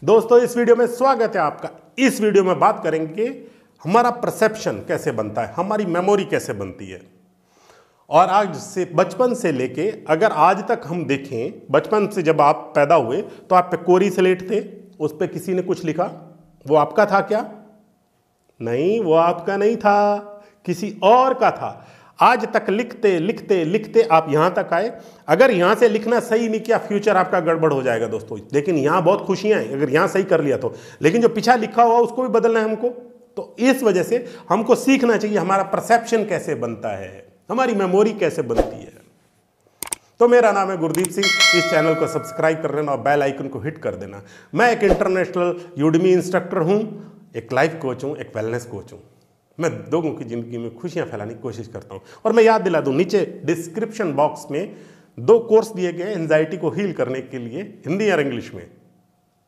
दोस्तों इस वीडियो में स्वागत है आपका। इस वीडियो में बात करेंगे हमारा परसेप्शन कैसे बनता है, हमारी मेमोरी कैसे बनती है। और आज से बचपन से लेके अगर आज तक हम देखें, बचपन से जब आप पैदा हुए तो आप पे कोरी स्लेट थे, उस पे किसी ने कुछ लिखा, वो आपका था क्या? नहीं, वो आपका नहीं था, किसी और का था। आज तक लिखते लिखते लिखते आप यहां तक आए। अगर यहां से लिखना सही नहीं किया, फ्यूचर आपका गड़बड़ हो जाएगा दोस्तों। लेकिन यहां बहुत खुशियां हैं अगर यहां सही कर लिया तो, लेकिन जो पीछा लिखा हुआ उसको भी बदलना है हमको। तो इस वजह से हमको सीखना चाहिए हमारा परसेप्शन कैसे बनता है, हमारी मेमोरी कैसे बनती है। तो मेरा नाम है गुरदीप सिंह। इस चैनल को सब्सक्राइब कर लेना और बेल आइकन को हिट कर देना। मैं एक इंटरनेशनल यूडमी इंस्ट्रक्टर हूं, एक लाइफ कोच हूं, एक वेलनेस कोच हूं। मैं लोगों की ज़िंदगी में खुशियां फैलाने की कोशिश करता हूं। और मैं याद दिला दूं, नीचे डिस्क्रिप्शन बॉक्स में 2 कोर्स दिए गए एंजाइटी को हील करने के लिए, हिंदी और इंग्लिश में,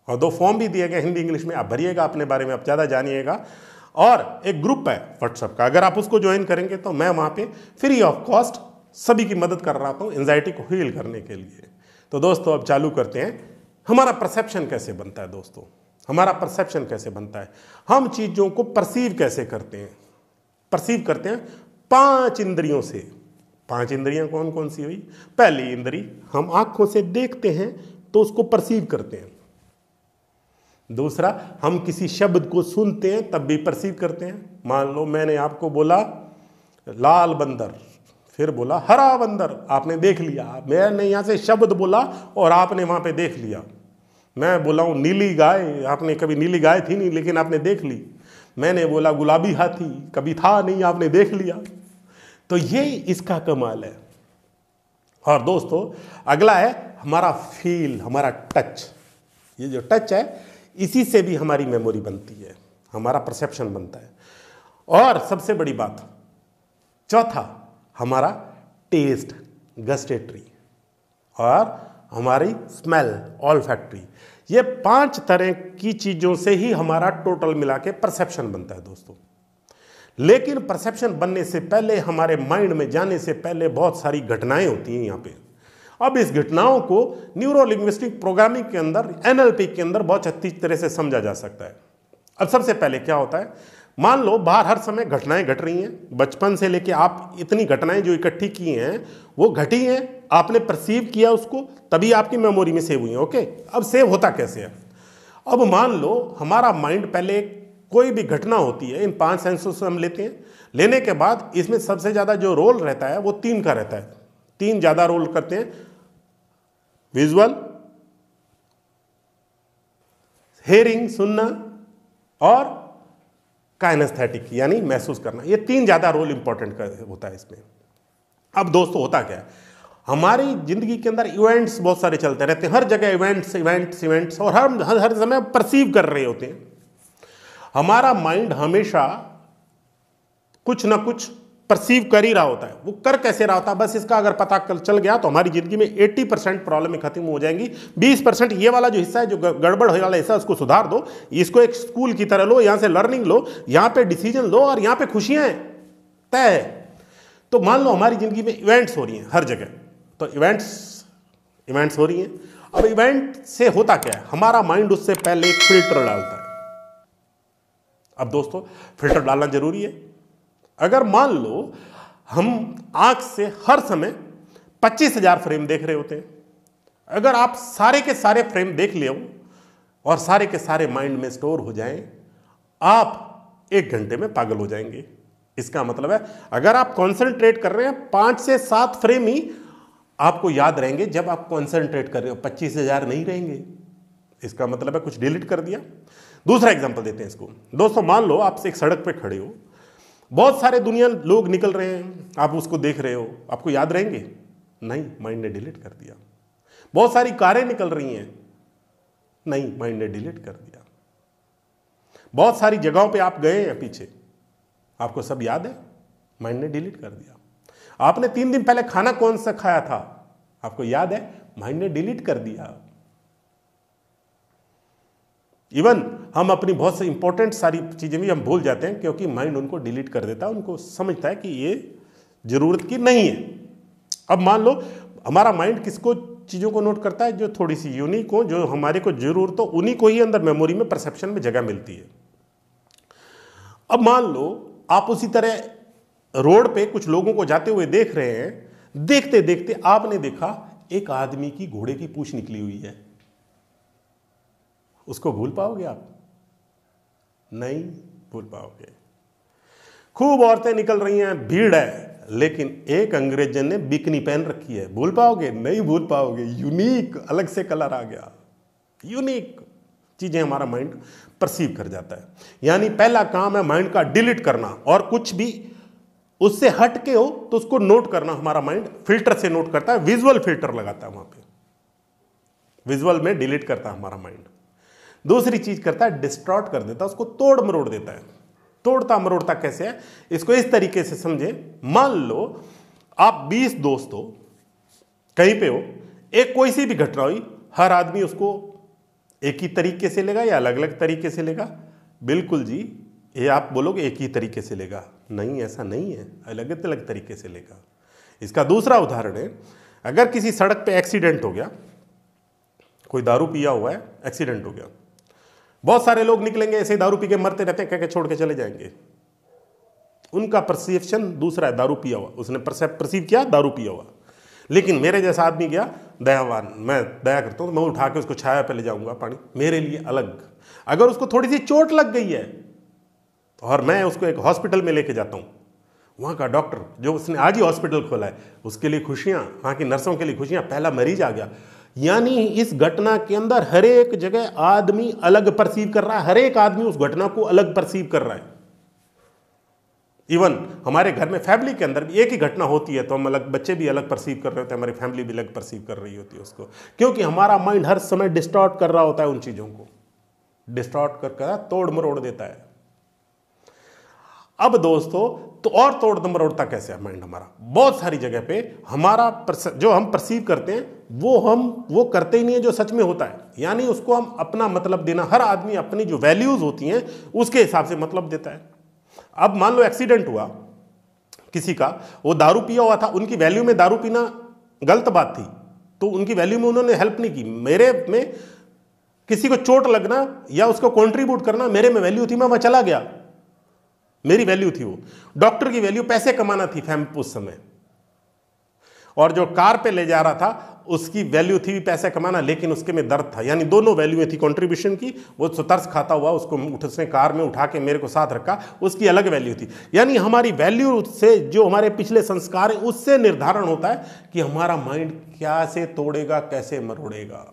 और 2 फॉर्म भी दिए गए हिंदी इंग्लिश में। आप भरिएगा, अपने बारे में आप ज़्यादा जानिएगा। और एक ग्रुप है व्हाट्सएप का, अगर आप उसको ज्वाइन करेंगे तो मैं वहाँ पे फ्री ऑफ कॉस्ट सभी की मदद कर रहा हूँ एंजाइटी को हील करने के लिए। तो दोस्तों अब चालू करते हैं, हमारा परसेप्शन कैसे बनता है। दोस्तों हमारा परसेप्शन कैसे बनता है, हम चीज़ों को परसीव कैसे करते हैं। परसीव करते हैं 5 इंद्रियों से। 5 इंद्रियां कौन कौन सी हुई? पहली इंद्री, हम आंखों से देखते हैं तो उसको परसीव करते हैं। दूसरा, हम किसी शब्द को सुनते हैं तब भी परसीव करते हैं। मान लो मैंने आपको बोला लाल बंदर, फिर बोला हरा बंदर, आपने देख लिया। मैंने यहां से शब्द बोला और आपने वहां पे देख लिया। मैं बोला हूं नीली गाय, आपने कभी नीली गाय थी नहीं लेकिन आपने देख ली। मैंने बोला गुलाबी हाथी, कभी था नहीं, आपने देख लिया। तो ये इसका कमाल है। और दोस्तों अगला है हमारा फील, हमारा टच। ये जो टच है इसी से भी हमारी मेमोरी बनती है, हमारा परसेप्शन बनता है। और सबसे बड़ी बात, चौथा हमारा टेस्ट, गस्टेटरी, और हमारी स्मेल, ऑल्फैक्टरी। ये 5 तरह की चीजों से ही हमारा टोटल मिला के परसेप्शन बनता है दोस्तों। लेकिन परसेप्शन बनने से पहले, हमारे माइंड में जाने से पहले बहुत सारी घटनाएं होती हैं यहाँ पे। अब इस घटनाओं को न्यूरो लिंग्विस्टिक प्रोग्रामिंग के अंदर, एनएलपी के अंदर बहुत अच्छी तरह से समझा जा सकता है। अब सबसे पहले क्या होता है, मान लो बाहर हर समय घटनाएं घट रही हैं। बचपन से लेके आप इतनी घटनाएं जो इकट्ठी की हैं वो घटी हैं, आपने परसीव किया उसको, तभी आपकी मेमोरी में सेव हुई है। ओके, अब सेव होता कैसे है? अब मान लो हमारा माइंड, पहले कोई भी घटना होती है, इन 5 सेंसों से हम लेते हैं। लेने के बाद इसमें सबसे ज्यादा जो रोल रहता है वो 3 का रहता है। 3 ज्यादा रोल करते हैं, विजुअल, हेयरिंग सुनना, और काइनेस्थेटिक यानी महसूस करना। ये 3 ज्यादा रोल इंपॉर्टेंट होता है इसमें। अब दोस्तों होता क्या है, हमारी जिंदगी के अंदर इवेंट्स बहुत सारे चलते रहते हैं, हर जगह इवेंट्स इवेंट्स इवेंट्स, और हर समय परसीव कर रहे होते हैं। हमारा माइंड हमेशा कुछ ना कुछ परसीव कर ही रहा होता है। वो कर कैसे रहा होता है, बस इसका अगर पता चल गया तो हमारी जिंदगी में 80% प्रॉब्लम खत्म हो जाएंगी। 20% ये वाला जो हिस्सा है, जो गड़बड़ होने वाला हिस्सा, उसको सुधार दो। इसको एक स्कूल की तरह लो, यहां से लर्निंग लो, यहां पे डिसीजन लो, और यहां पे खुशियां तय है। तो मान लो हमारी जिंदगी में इवेंट्स हो रही हैं हर जगह, तो इवेंट्स हो रही हैं। अब इवेंट से होता क्या है, हमारा माइंड उससे पहले एक फिल्टर डालता है। अब दोस्तों फिल्टर डालना जरूरी है। अगर मान लो हम आंख से हर समय 25,000 फ्रेम देख रहे होते हैं, अगर आप सारे के सारे फ्रेम देख ले और सारे के सारे माइंड में स्टोर हो जाएं, आप 1 घंटे में पागल हो जाएंगे। इसका मतलब है अगर आप कॉन्सेंट्रेट कर रहे हैं, 5 से 7 फ्रेम ही आपको याद रहेंगे जब आप कॉन्सेंट्रेट कर रहे हो, 25,000 नहीं रहेंगे। इसका मतलब है कुछ डिलीट कर दिया। दूसरा एग्जांपल देते हैं इसको। दोस्तों मान लो आप एक सड़क पे खड़े हो, बहुत सारे दुनिया लोग निकल रहे हैं, आप उसको देख रहे हो, आपको याद रहेंगे? नहीं, माइंड ने डिलीट कर दिया। बहुत सारी कारें निकल रही हैं, नहीं, माइंड ने डिलीट कर दिया। बहुत सारी जगहों पे आप गए हैं पीछे, आपको सब याद है? माइंड ने डिलीट कर दिया। आपने 3 दिन पहले खाना कौन सा खाया था, आपको याद है? माइंड ने डिलीट कर दिया। इवन हम अपनी बहुत से इंपॉर्टेंट सारी चीजें भी हम भूल जाते हैं, क्योंकि माइंड उनको डिलीट कर देता है, उनको समझता है कि ये जरूरत की नहीं है। अब मान लो हमारा माइंड किसको चीज़ों को नोट करता है जो थोड़ी सी यूनिक हो, जो हमारे को जरूरत हो, उन्हीं को ही अंदर मेमोरी में, परसेप्शन में जगह मिलती है। अब मान लो आप उसी तरह रोड पे कुछ लोगों को जाते हुए देख रहे हैं, देखते देखते आपने देखा एक आदमी की घोड़े की पूंछ निकली हुई है, उसको भूल पाओगे आप? नहीं भूल पाओगे। खूब औरतें निकल रही हैं, भीड़ है, लेकिन एक अंग्रेजन ने बिकनी पहन रखी है, भूल पाओगे? नहीं भूल पाओगे। यूनिक, अलग से कलर आ गया, यूनिक चीजें हमारा माइंड परसीव कर जाता है। यानी पहला काम है माइंड का डिलीट करना, और कुछ भी उससे हट के हो तो उसको नोट करना। हमारा माइंड फिल्टर से नोट करता है, विजुअल फिल्टर लगाता है वहां पे, विजुअल में डिलीट करता है हमारा माइंड। दूसरी चीज करता है, डिस्टॉर्ट कर देता है, उसको तोड़ मरोड़ देता है। तोड़ता मरोड़ता कैसे है, इसको इस तरीके से समझे। मान लो आप 20 दोस्त हो, कहीं पे हो, एक कोई सी भी घटना हुई, हर आदमी उसको एक ही तरीके से लेगा या अलग अलग तरीके से लेगा? बिल्कुल जी, ये आप बोलोगे एक ही तरीके से लेगा, नहीं, ऐसा नहीं है, अलग अलग तरीके से लेगा। इसका दूसरा उदाहरण है, अगर किसी सड़क पे एक्सीडेंट हो गया, कोई दारू पिया हुआ है, एक्सीडेंट हो गया, बहुत सारे लोग निकलेंगे ऐसे दारू पी के मरते रहते हैं, कह के छोड़ के चले जाएंगे। उनका परसेप्शन दूसरा है, दारू पिया हुआ, उसने परसीव किया दारू पिया हुआ। लेकिन मेरे जैसा आदमी गया, दयावान, मैं दया करता हूं, मैं उठा के उसको छाया पे ले जाऊंगा पानी, मेरे लिए अलग। अगर उसको थोड़ी सी चोट लग गई है और मैं उसको एक हॉस्पिटल में लेके जाता हूं, वहां का डॉक्टर जो उसने आज ही हॉस्पिटल खोला है, उसके लिए खुशियां, वहां की नर्सों के लिए खुशियां, पहला मरीज आ गया। यानी इस घटना के अंदर हर एक जगह आदमी अलग परसीव कर रहा है, हर एक आदमी उस घटना को अलग परसीव कर रहा है। इवन हमारे घर में फैमिली के अंदर भी एक ही घटना होती है तो हम अलग, बच्चे भी अलग परसीव कर रहे होते हैं, हमारी फैमिली भी अलग परसीव कर रही होती है उसको, क्योंकि हमारा माइंड हर समय डिस्टॉर्ट कर रहा होता है, उन चीजों को डिस्टॉर्ट कर तोड़ मरोड़ देता है। अब दोस्तों, तो और तोड़ मरोड़ता कैसे है माइंड हमारा? बहुत सारी जगह पे हमारा जो हम परसीव करते हैं वो करते ही नहीं है जो सच में होता है। यानी उसको हम अपना मतलब देना, हर आदमी अपनी जो वैल्यूज होती हैं उसके हिसाब से मतलब देता है। अब मान लो एक्सीडेंट हुआ किसी का, वो दारू पिया हुआ था, उनकी वैल्यू में दारू पीना गलत बात थी, तो उनकी वैल्यू में उन्होंने हेल्प नहीं की। मेरे में किसी को चोट लगना या उसको कॉन्ट्रीब्यूट करना मेरे में वैल्यू थी, मैं वहां चला गया, मेरी वैल्यू थी। वो डॉक्टर की वैल्यू पैसे कमाना थी फैमिली उस समय, और जो कार पे ले जा रहा था उसकी वैल्यू थी पैसे कमाना, लेकिन उसके में दर्द था। यानी दोनों वैल्यू थी कंट्रीब्यूशन की। वो तरस खाता हुआ उसको उसने कार में उठा के मेरे को साथ रखा, उसकी अलग वैल्यू थी। यानी हमारी वैल्यू से, जो हमारे पिछले संस्कार है, उससे निर्धारण होता है कि हमारा माइंड क्या से तोड़ेगा, कैसे मरोड़ेगा।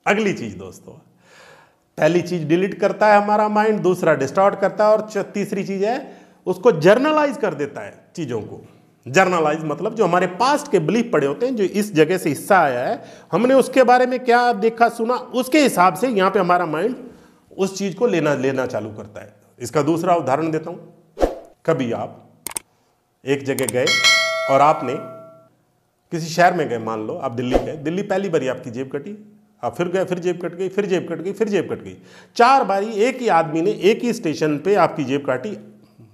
अगली चीज दोस्तों, पहली चीज डिलीट करता है हमारा माइंड, दूसरा डिस्टॉर्ट करता है, और तीसरी चीज है उसको जर्नलाइज कर देता है चीजों को। जर्नलाइज मतलब जो हमारे पास्ट के बिलीफ पड़े होते हैं, जो इस जगह से हिस्सा आया है, हमने उसके बारे में क्या देखा सुना, उसके हिसाब से यहां पे हमारा माइंड उस चीज को लेना चालू करता है। इसका दूसरा उदाहरण देता हूं। कभी आप एक जगह गए और आपने किसी शहर में गए, मान लो आप दिल्ली गए, दिल्ली पहली बारी आपकी जेब कटी, आप फिर गए, फिर जेब कट गई, फिर जेब कट गई, फिर जेब कट गई। 4 बारी एक ही आदमी ने एक ही स्टेशन पे आपकी जेब काटी।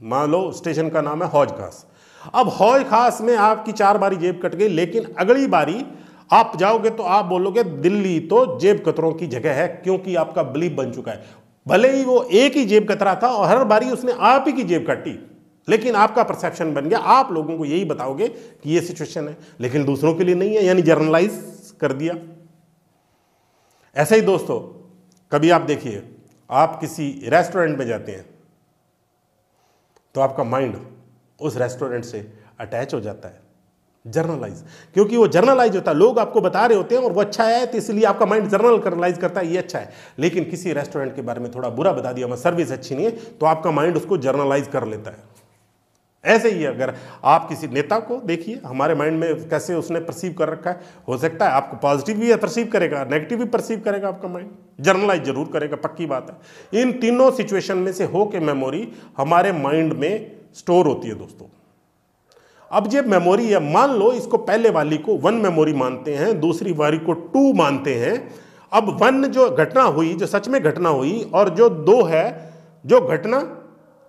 मान लो स्टेशन का नाम है हौज खास। अब हौज खास में आपकी 4 बारी जेब कट गई, लेकिन अगली बारी आप जाओगे तो आप बोलोगे दिल्ली तो जेब कतरों की जगह है, क्योंकि आपका बिलीफ बन चुका है। भले ही वो एक ही जेब कतरा था और हर बारी उसने आप ही की जेब काटी, लेकिन आपका परसेप्शन बन गया। आप लोगों को यही बताओगे कि ये सिचुएशन है, लेकिन दूसरों के लिए नहीं है, यानी जर्नलाइज कर दिया। ऐसे ही दोस्तों, कभी आप देखिए, आप किसी रेस्टोरेंट में जाते हैं तो आपका माइंड उस रेस्टोरेंट से अटैच हो जाता है, जर्नलाइज, क्योंकि वो जर्नलाइज होता है, लोग आपको बता रहे होते हैं और वो अच्छा है तो इसलिए आपका माइंड जर्नलाइज करता है, ये अच्छा है। लेकिन किसी रेस्टोरेंट के बारे में थोड़ा बुरा बता दिया, वहां सर्विस अच्छी नहीं है, तो आपका माइंड उसको जर्नलाइज कर लेता है। ऐसे ही अगर आप किसी नेता को देखिए, हमारे माइंड में कैसे उसने परसीव कर रखा है, हो सकता है आपको पॉजिटिव भी परसीव करेगा, नेगेटिव भी परसीव करेगा, आपका माइंड जर्नलाइज जरूर करेगा, पक्की बात है। इन तीनों सिचुएशन में से होके मेमोरी हमारे माइंड में स्टोर होती है दोस्तों। अब जब मेमोरी है, मान लो इसको पहले वाली को 1 मेमोरी मानते हैं, दूसरी वाली को 2 मानते हैं। अब 1 जो घटना हुई, जो सच में घटना हुई, और जो 2 है जो घटना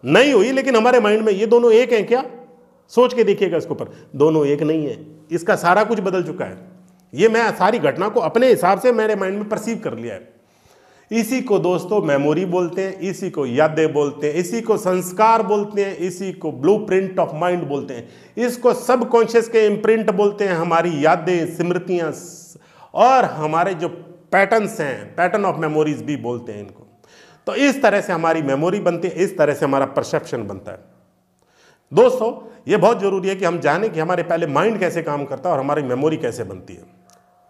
नहीं हुई लेकिन हमारे माइंड में, ये दोनों एक हैं क्या? सोच के देखिएगा इसके ऊपर, दोनों एक नहीं है। इसका सारा कुछ बदल चुका है। ये मैं सारी घटना को अपने हिसाब से मेरे माइंड में परसीव कर लिया है। इसी को दोस्तों मेमोरी बोलते हैं, इसी को यादें बोलते हैं, इसी को संस्कार बोलते हैं, इसी को ब्लूप्रिंट ऑफ माइंड बोलते हैं, इसको सबकॉन्शियस के इम्प्रिंट बोलते हैं। हमारी यादें, स्मृतियां और हमारे जो पैटर्न्स हैं, पैटर्न ऑफ मेमोरीज भी बोलते हैं इनको। तो इस तरह से हमारी मेमोरी बनती है, इस तरह से हमारा परसेप्शन बनता है। दोस्तों ये बहुत जरूरी है कि हम जानें कि हमारे पहले माइंड कैसे काम करता है और हमारी मेमोरी कैसे बनती है।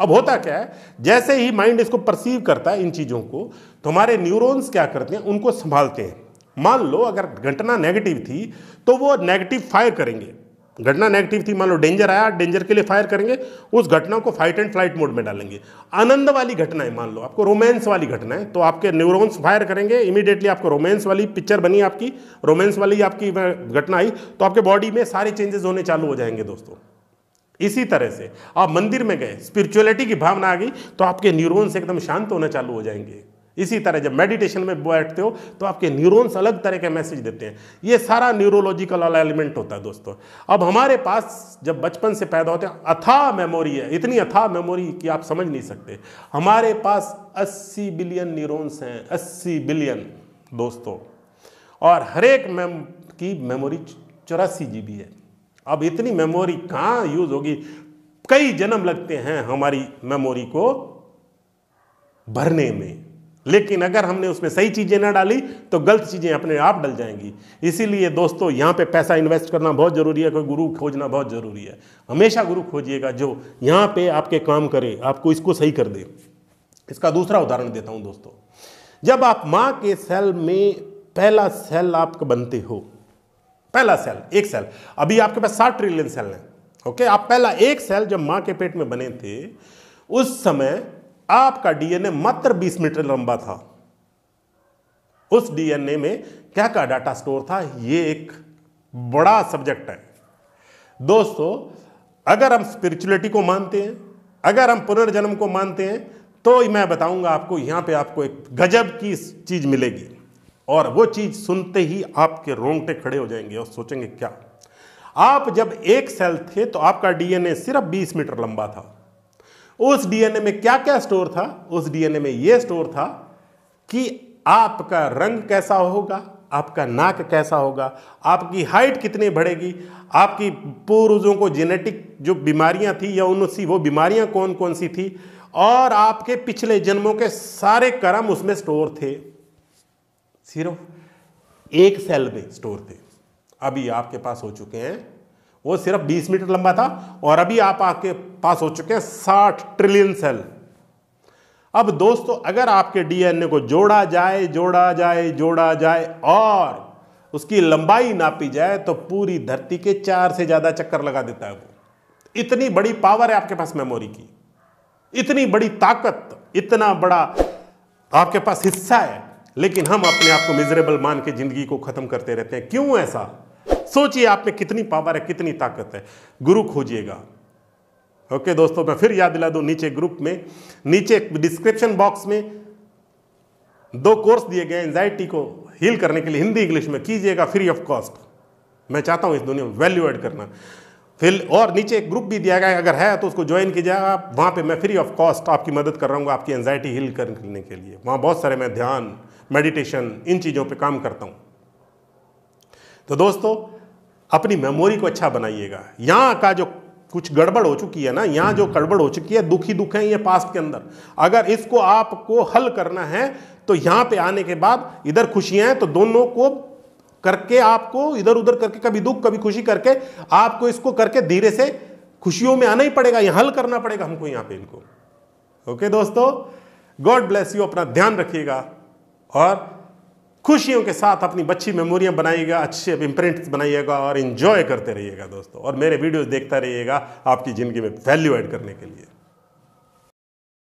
अब होता क्या है, जैसे ही माइंड इसको परसीव करता है इन चीज़ों को, तो हमारे न्यूरॉन्स क्या करते हैं, उनको संभालते हैं। मान लो अगर घटना नेगेटिव थी तो वो नेगेटिव फायर करेंगे। घटना नेगेटिव थी, मान लो डेंजर आया, डेंजर के लिए फायर करेंगे, उस घटना को फाइट एंड फ्लाइट मोड में डालेंगे। आनंद वाली घटना है, मान लो आपको रोमांस वाली घटना है, तो आपके न्यूरॉन्स फायर करेंगे, इमीडिएटली आपको रोमांस वाली पिक्चर बनी, आपकी रोमांस वाली आपकी घटना आई, तो आपके बॉडी में सारे चेंजेस होने चालू हो जाएंगे दोस्तों। इसी तरह से आप मंदिर में गए, स्पिरिचुअलिटी की भावना आ गई, तो आपके न्यूरॉन्स एकदम शांत होना चालू हो जाएंगे। इसी तरह जब मेडिटेशन में बैठते हो तो आपके न्यूरॉन्स अलग तरह के मैसेज देते हैं। ये सारा न्यूरोलॉजिकल वाला एलिमेंट होता है दोस्तों। अब हमारे पास जब बचपन से पैदा होते हैं अथाह मेमोरी है, इतनी अथाह मेमोरी कि आप समझ नहीं सकते। हमारे पास 80 बिलियन न्यूरॉन्स हैं, 80 बिलियन दोस्तों, और हर एक की मेमोरी 84 GB है। अब इतनी मेमोरी कहाँ यूज होगी, कई जन्म लगते हैं हमारी मेमोरी को भरने में, लेकिन अगर हमने उसमें सही चीजें ना डाली तो गलत चीजें अपने आप डल जाएंगी। इसीलिए दोस्तों यहाँ पे पैसा इन्वेस्ट करना बहुत जरूरी है, कोई गुरु खोजना बहुत जरूरी है। हमेशा गुरु खोजिएगा जो यहाँ पे आपके काम करे, आपको इसको सही कर दे। इसका दूसरा उदाहरण देता हूँ दोस्तों। जब आप माँ के सेल में पहला सेल आप बनते हो, पहला सेल, एक सेल, अभी आपके पास 60 ट्रिलियन सेल हैं, ओके। आप पहला एक सेल जब माँ के पेट में बने थे, उस समय आपका डीएनए मात्र 20 मीटर लंबा था। उस डीएनए में क्या क्या डाटा स्टोर था, ये एक बड़ा सब्जेक्ट है दोस्तों। अगर हम स्पिरिचुअलिटी को मानते हैं, अगर हम पुनर्जन्म को मानते हैं, तो मैं बताऊंगा आपको, यहां पे आपको एक गजब की चीज मिलेगी, और वो चीज सुनते ही आपके रोंगटे खड़े हो जाएंगे और सोचेंगे क्या। आप जब एक सेल थे तो आपका डीएनए सिर्फ 20 मीटर लंबा था। उस डीएनए में क्या क्या स्टोर था, उस डीएनए में यह स्टोर था कि आपका रंग कैसा होगा, आपका नाक कैसा होगा, आपकी हाइट कितनी बढ़ेगी, आपकी पूर्वजों को जेनेटिक जो बीमारियां थी या उनसी वो बीमारियां कौन कौन सी थी, और आपके पिछले जन्मों के सारे कर्म उसमें स्टोर थे। सिर्फ एक सेल में स्टोर थे। अभी आपके पास हो चुके हैं, वो सिर्फ 20 मीटर लंबा था, और अभी आपके पास हो चुके हैं 60 ट्रिलियन सेल। अब दोस्तों अगर आपके डीएनए को जोड़ा जाए जोड़ा जाए जोड़ा जाए और उसकी लंबाई नापी जाए तो पूरी धरती के 4 से ज्यादा चक्कर लगा देता है वो। इतनी बड़ी पावर है आपके पास मेमोरी की, इतनी बड़ी ताकत, इतना बड़ा आपके पास हिस्सा है, लेकिन हम अपने आप को मिजरेबल मान के जिंदगी को खत्म करते रहते हैं। क्यों ऐसा? सोचिए आप में कितनी पावर है, कितनी ताकत है। गुरु खोजिएगा। ओके दोस्तों, मैं फिर याद दिला दूं, नीचे ग्रुप में, नीचे डिस्क्रिप्शन बॉक्स में 2 कोर्स दिए गए एंजाइटी को हील करने के लिए, हिंदी इंग्लिश में, कीजिएगा फ्री ऑफ कॉस्ट। मैं चाहता हूं इस दुनिया में वैल्यू ऐड करना। फिर और नीचे एक ग्रुप भी दिया गया है, अगर है तो उसको ज्वाइन कीजिएगा। वहां पे मैं फ्री ऑफ कॉस्ट आपकी मदद कर रहा हूँ आपकी एंजाइटी हील करने के लिए। वहां बहुत सारे मैं ध्यान, मेडिटेशन, इन चीज़ों पे काम करता हूं। तो दोस्तों अपनी मेमोरी को अच्छा बनाइएगा। यहाँ का जो कुछ गड़बड़ हो चुकी है ना, यहाँ जो गड़बड़ हो चुकी है, दुखी दुख है ये पास्ट के अंदर, अगर इसको आपको हल करना है तो यहाँ पे आने के बाद, इधर खुशियां हैं तो दोनों को करके, आपको इधर उधर करके, कभी दुख कभी खुशी करके, आपको इसको करके धीरे से खुशियों में आना ही पड़ेगा, यहाँ हल करना पड़ेगा हमको यहाँ पे इनको। ओके दोस्तों, गॉड ब्लेस यू। अपना ध्यान रखिएगा और खुशियों के साथ अपनी बच्ची मेमोरियां बनाइएगा, अच्छे इम्प्रिंट्स बनाइएगा और एंजॉय करते रहिएगा दोस्तों। और मेरे वीडियोस देखता रहिएगा आपकी ज़िंदगी में वैल्यू ऐड करने के लिए।